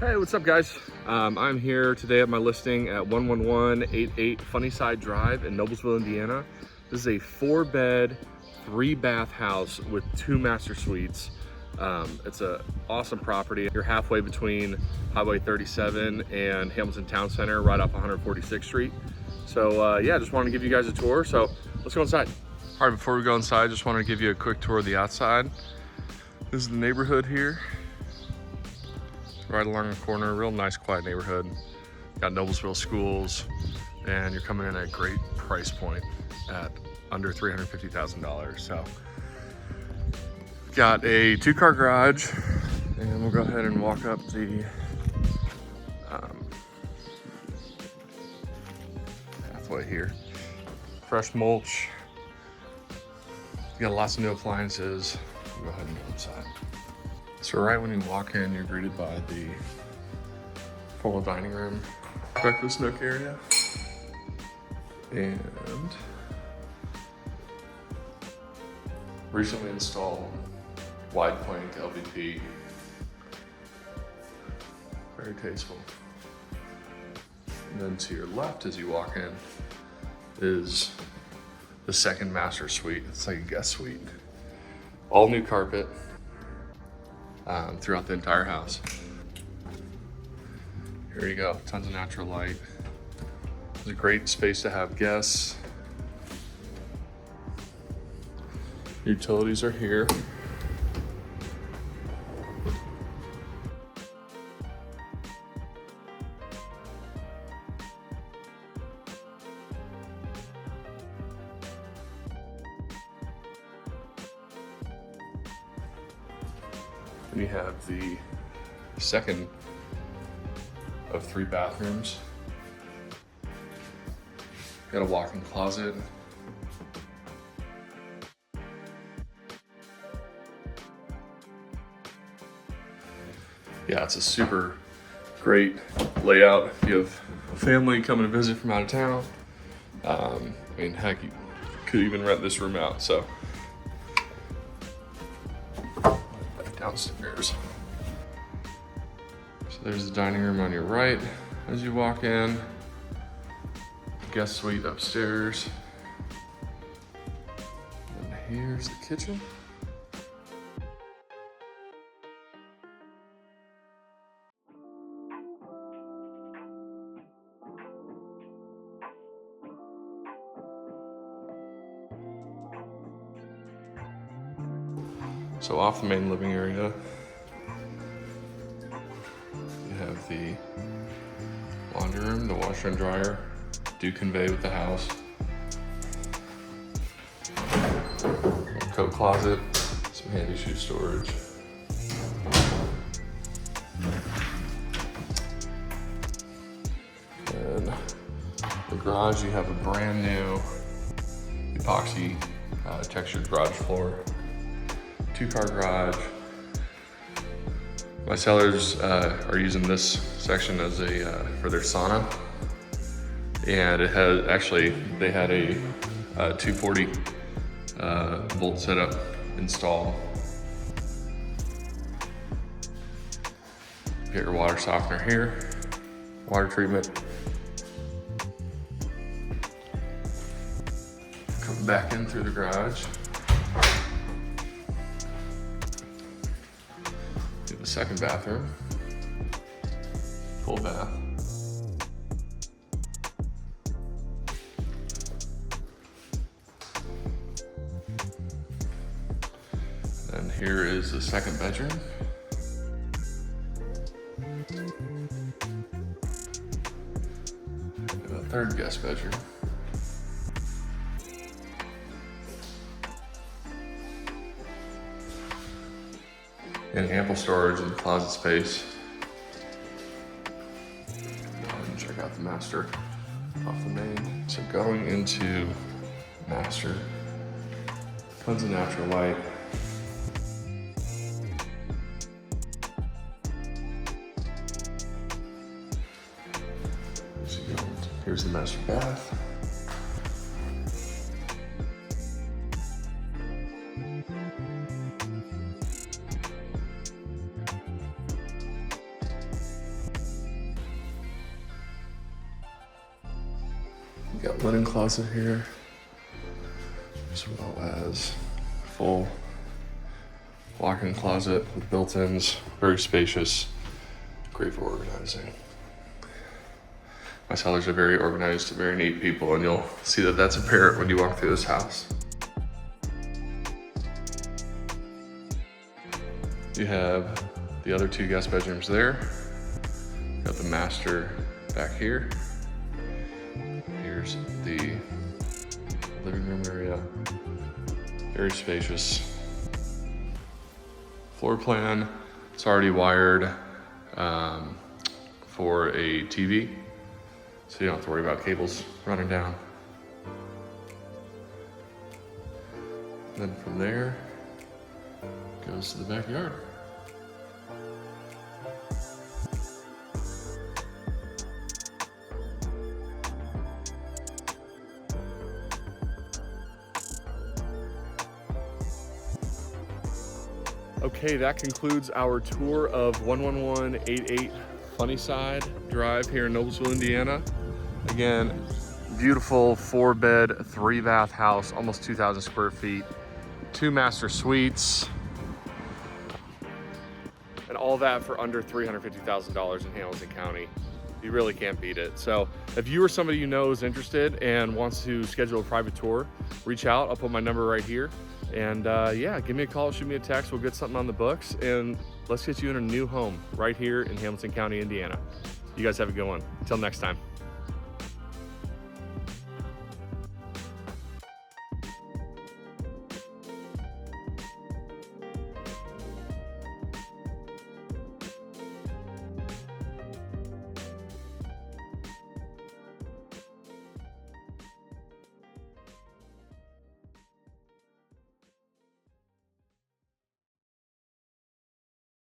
Hey, what's up guys? I'm here today at my listing at 11188 Funnyside Drive in Noblesville, Indiana. This is a 4-bed, 3-bath house with 2 master suites. It's an awesome property. You're halfway between Highway 37 and Hamilton Town Center, right off 146th Street. So yeah, just wanted to give you guys a tour. So let's go inside. All right, before we go inside, just wanted to give you a quick tour of the outside. This is the neighborhood here. Right along the corner, real nice, quiet neighborhood. Got Noblesville schools, and you're coming in at a great price point at under $350,000. So, got a 2-car garage, and we'll go ahead and walk up the pathway here. Fresh mulch. You got lots of new appliances. We'll go ahead and go inside. So right when you walk in, you're greeted by the formal dining room, breakfast nook area, and recently installed wide plank LVP. Very tasteful. And then to your left as you walk in is the second master suite. It's like a guest suite. All new carpet. Throughout the entire house. Here you go, tons of natural light. It's a great space to have guests. Utilities are here. And you have the second of 3 bathrooms. Got a walk-in closet. Yeah, it's a super great layout if you have a family coming to visit from out of town. I mean, heck, you could even rent this room out, so. Downstairs. So there's the dining room on your right as you walk in. Guest suite upstairs. And here's the kitchen. So off the main living area, you have the laundry room, the washer and dryer, do convey with the house. Coat closet, some handy shoe storage. And the garage, you have a brand new epoxy textured garage floor. 2-car garage. My sellers are using this section as a for their sauna, and it has they had a 240 volt setup installed. Get your water softener here, water treatment. Come back in through the garage. The second bathroom, full bath. And here is the second bedroom. And the third guest bedroom. And ample storage in the closet space. And check out the master off the main. So going into master, tons of natural light. Here's the master bath. You got linen closet here, as well as full walk-in closet with built-ins, very spacious, great for organizing. My sellers are very organized, very neat people, and you'll see that that's apparent when you walk through this house. You have the other 2 guest bedrooms there. Got the master back here. Here's the living room area. Very spacious. Floor plan, it's already wired for a TV, so you don't have to worry about cables running down. Then from there, goes to the backyard. Okay, that concludes our tour of 11188 Funnyside Drive here in Noblesville, Indiana. Again, beautiful 4-bed, 3-bath house, almost 2,000 square feet, 2 master suites, and all that for under $350,000 in Hamilton County. You really can't beat it. So if you or somebody you know is interested and wants to schedule a private tour, reach out. I'll put my number right here. And yeah, give me a call, shoot me a text. We'll get something on the books and let's get you in a new home right here in Hamilton County, Indiana. You guys have a good one. Until next time.